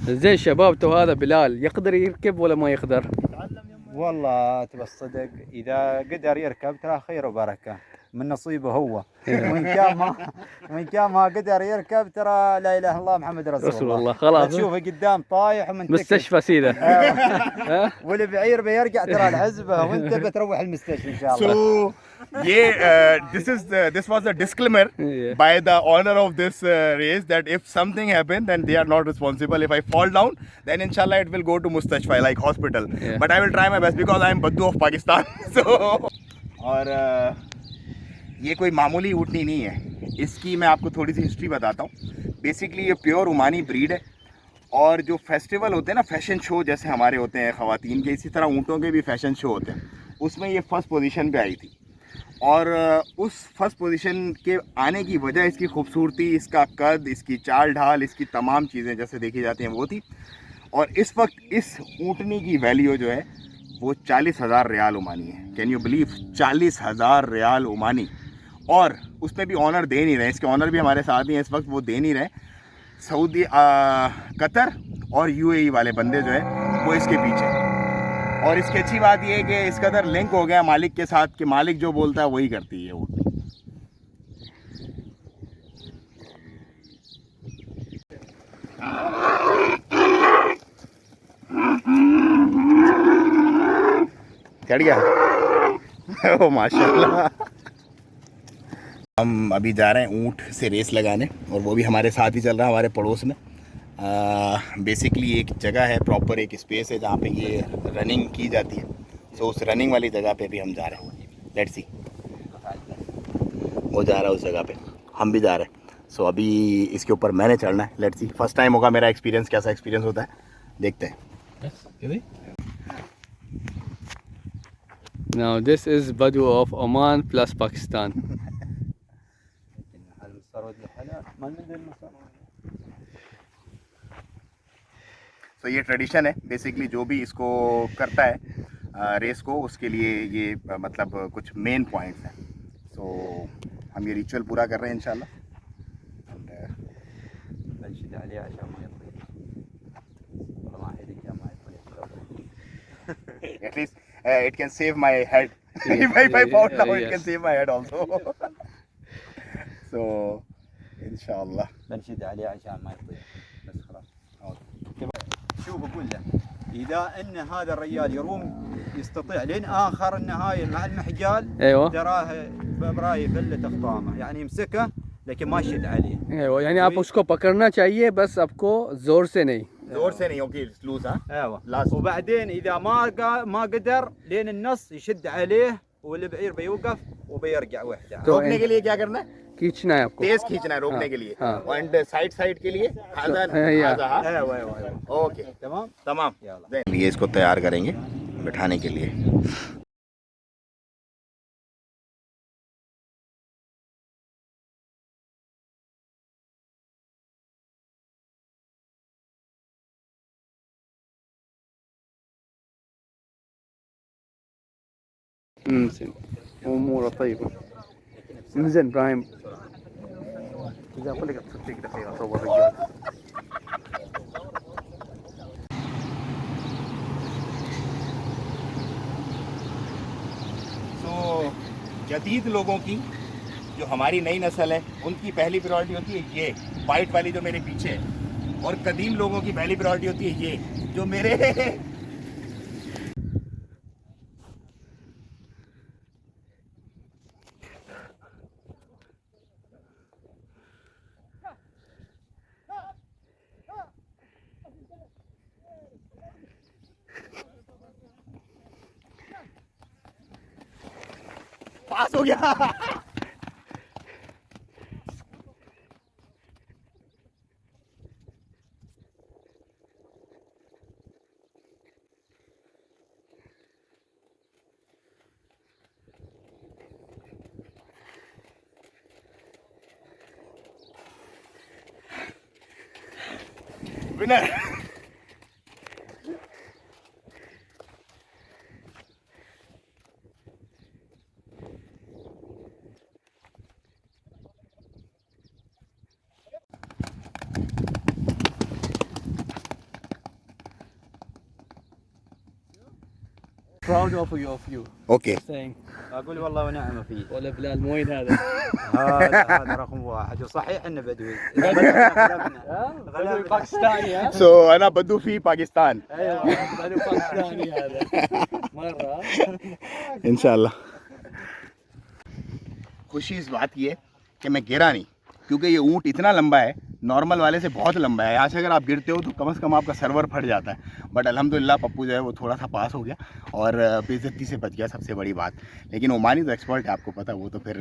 زين شباب، تو هذا بلال يقدر يركب ولا ما يقدر؟ والله تبى الصدق، اذا قدر يركب ترى خير وبركه، من نصيبه هو. وإن كان ما قدر يركب ترى لا اله الا الله محمد رسول الله. خلاص تشوفه قدام طايح ومنتكس مستشفى سيده. والبعير بيرجع ترى العزبه وانت بتروح المستشفى ان شاء الله. So, this was a disclaimer by the owner of this race that if something happened, then they are not responsible. If I fall down, then inshallah it will go to mustashfa, like hospital. But I will try my best because I am Baddu of Pakistan. So, और ये कोई मामूली ऊँटनी नहीं है। इसकी मैं आपको थोड़ी सी हिस्ट्री बताता हूँ। बेसिकली ये प्योर ओमानी ब्रीड है, और जो फेस्टिवल होते हैं ना, फैशन शो जैसे हमारे होते हैं ख़वातीन के, इसी तरह ऊँटों के भी फैशन शो होते हैं। उसमें ये फर्स्ट पोजीशन पे आई थी, और उस फर्स्ट पोजीशन के आने की वजह इसकी खूबसूरती, इसका कद, इसकी चाल ढाल, इसकी तमाम चीज़ें जैसे देखी जाती हैं वो थी। और इस वक्त इस ऊँटनी की वैल्यू जो है वो 40,000 रियाल ओमानी है। Can you believe? 40,000 riyal Omani. और उसमें भी ऑनर दे नहीं रहे, इसके ऑनर भी हमारे साथ ही हैं इस वक्त, वो दे नहीं रहे। सऊदी, कतर और यूएई वाले बंदे जो है वो इसके पीछे। और इसकी अच्छी बात ये है कि इस कदर लिंक हो गया मालिक के साथ कि मालिक जो बोलता है वही करती है ऊँट। चढ़ गया। ओ माशाल्लाह। हम अभी जा रहे हैं ऊँट से रेस लगाने, और वो भी हमारे साथ ही चल रहा है, हमारे पड़ोस में। बेसिकली एक जगह है, प्रॉपर एक स्पेस है जहाँ पे ये रनिंग की जाती है। सो उस रनिंग वाली जगह पे भी हम जा रहे हैं। लेट्स सी, वो जा रहा है उस जगह पे, हम भी जा रहे हैं। सो अभी इसके ऊपर मैंने चढ़ना है। लेट्स सी, फर्स्ट टाइम होगा मेरा एक्सपीरियंस, कैसा एक्सपीरियंस होता है देखते हैं। Now this is Badu of Oman plus Pakistan. तो ये ट्रेडिशन है बेसिकली, जो भी इसको करता है रेस को, उसके लिए ये मतलब कुछ मेन पॉइंट्स हैं। सो हम ये रिचुअल पूरा कर रहे हैं इंशाल्लाह। At least it can save my head. If I fall down, it can save my head also. So inshallah. بنشد عليه عشان ما يطير بس خلاص. شوف اقول له، اذا ان هذا الرجال يروم يستطيع لين اخر النهايه مع المحجال، ايوه تراه براي فله خطامه، يعني يمسكه लेकिन ما يشد عليه। ايوه يعني आप उसको पकड़ना चाहिए, बस आपको जोर से नहीं। जोर से नहीं, ओके लूज। हाँ ايوه وبعدين اذا ما قدر لين النص يشد عليه، والبعير بيوقف وبيرجع وحده। रोकने के लिए क्या करना है? खींचना है आपको, तेज खींचना है रोकने के लिए। एंड साइड के लिए ओके तमाम। ये इसको तैयार करेंगे बिठाने के लिए। اموره طيبه. زين ابراهيم، اذا اقول لك تصدق دقيقه اصور رجال. तो जदीद लोगों की, जो हमारी नई नस्ल है, उनकी पहली प्रायोरिटी होती है ये वाइट वाली जो मेरे पीछे है, और कदीम लोगों की पहली प्रायोरिटी होती है ये जो मेरे पास हो गया। Winner. proud of you. Okay. Saying اقول والله ونعم فيه. ولا بلال مو وين هذا؟ هذا رقم واحد وصحيح انه بدوي. بدوي باكستاني ها؟ So أنا بدو في Pakistan. ايوه بدوي باكستاني هذا مرة. इंशाल्लाह। खुशी इस बात की है कि मैं गिरा नहीं, क्योंकि ये ऊँट इतना लंबा है, नॉर्मल वाले से बहुत लंबा है। यहाँ से अगर आप गिरते हो तो कम से कम आपका सर्वर फट जाता है। बट अल्हम्दुलिल्लाह पप्पू जो है वो थोड़ा सा पास हो गया और बेइज्जती से बच गया, सबसे बड़ी बात। लेकिन ओमानी तो एक्सपर्ट है, आपको पता, वो तो फिर